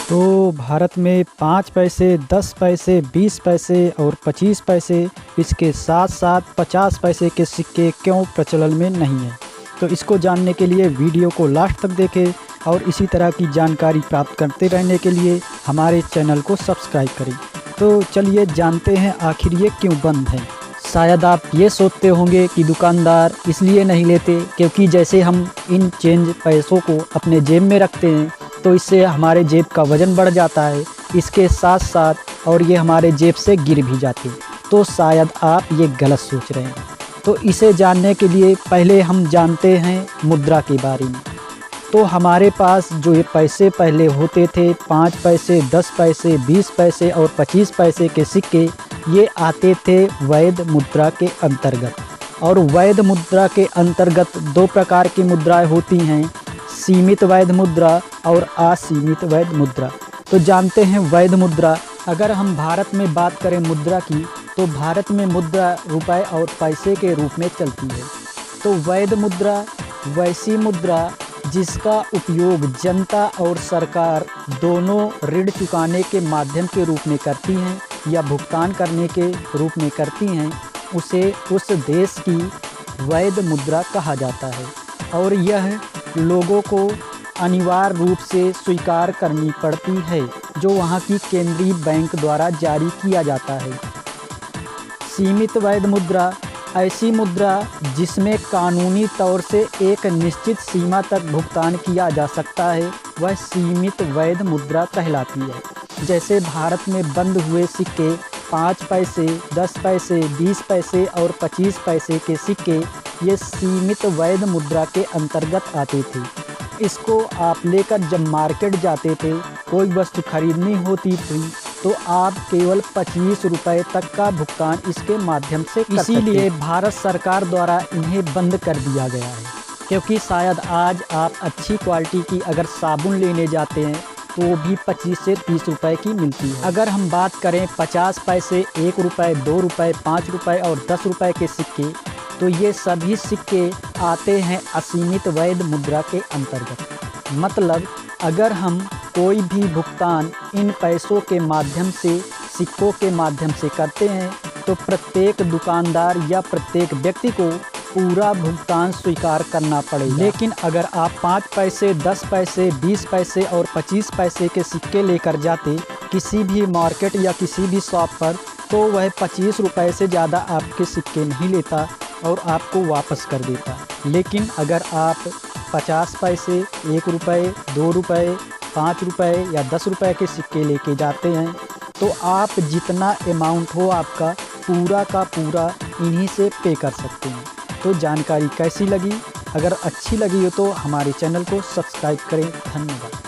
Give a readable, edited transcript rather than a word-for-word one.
तो भारत में 5 पैसे, 10 पैसे, 20 पैसे और 25 पैसे, इसके साथ साथ 50 पैसे के सिक्के क्यों प्रचलन में नहीं हैं। तो इसको जानने के लिए वीडियो को लास्ट तक देखें और इसी तरह की जानकारी प्राप्त करते रहने के लिए हमारे चैनल को सब्सक्राइब करें। तो चलिए जानते हैं आखिर ये क्यों बंद है। शायद आप ये सोचते होंगे कि दुकानदार इसलिए नहीं लेते क्योंकि जैसे हम इन चेंज पैसों को अपने जेब में रखते हैं तो इससे हमारे जेब का वज़न बढ़ जाता है, इसके साथ साथ और ये हमारे जेब से गिर भी जाते हैं। तो शायद आप ये गलत सोच रहे हैं। तो इसे जानने के लिए पहले हम जानते हैं मुद्रा के बारे में। तो हमारे पास जो ये पैसे पहले होते थे 5 पैसे, 10 पैसे, 20 पैसे और 25 पैसे के सिक्के, ये आते थे वैध मुद्रा के अंतर्गत। और वैध मुद्रा के अंतर्गत 2 प्रकार की मुद्राएं होती हैं, सीमित वैध मुद्रा और असीमित वैध मुद्रा। तो जानते हैं वैध मुद्रा। अगर हम भारत में बात करें मुद्रा की, तो भारत में मुद्रा रुपए और पैसे के रूप में चलती है। तो वैध मुद्रा वैसी मुद्रा जिसका उपयोग जनता और सरकार दोनों ऋण चुकाने के माध्यम के रूप में करती हैं या भुगतान करने के रूप में करती हैं, उसे उस देश की वैध मुद्रा कहा जाता है। और यह लोगों को अनिवार्य रूप से स्वीकार करनी पड़ती है, जो वहाँ की केंद्रीय बैंक द्वारा जारी किया जाता है। सीमित वैध मुद्रा ऐसी मुद्रा जिसमें कानूनी तौर से एक निश्चित सीमा तक भुगतान किया जा सकता है, वह सीमित वैध मुद्रा कहलाती है। जैसे भारत में बंद हुए सिक्के 5 पैसे, 10 पैसे, 20 पैसे और 25 पैसे के सिक्के, ये सीमित वैध मुद्रा के अंतर्गत आते थे। इसको आप लेकर जब मार्केट जाते थे, कोई वस्तु खरीदनी होती थी तो आप केवल 25 रुपये तक का भुगतान इसके माध्यम से कर सकते। इसीलिए भारत सरकार द्वारा इन्हें बंद कर दिया गया है, क्योंकि शायद आज आप अच्छी क्वालिटी की अगर साबुन लेने जाते हैं तो वो भी 25 से 30 रुपये की मिलती है। अगर हम बात करें 50 पैसे, 1 रुपये, 2 रुपये, 5 रुपये और 10 रुपये के सिक्के, तो ये सभी सिक्के आते हैं असीमित वैध मुद्रा के अंतर्गत। मतलब अगर हम कोई भी भुगतान इन पैसों के माध्यम से, सिक्कों के माध्यम से करते हैं, तो प्रत्येक दुकानदार या प्रत्येक व्यक्ति को पूरा भुगतान स्वीकार करना पड़ेगा। लेकिन अगर आप 5 पैसे, 10 पैसे, 20 पैसे और 25 पैसे के सिक्के लेकर जाते किसी भी मार्केट या किसी भी शॉप पर, तो वह 25 रुपये से ज़्यादा आपके सिक्के नहीं लेता और आपको वापस कर देता। लेकिन अगर आप 50 पैसे, 1 रुपये, 2 रुपये, 5 रुपये या 10 रुपये के सिक्के लेके जाते हैं, तो आप जितना अमाउंट हो आपका पूरा का पूरा इन्हीं से पे कर सकते हैं। तो जानकारी कैसी लगी? अगर अच्छी लगी हो तो हमारे चैनल को सब्सक्राइब करें। धन्यवाद।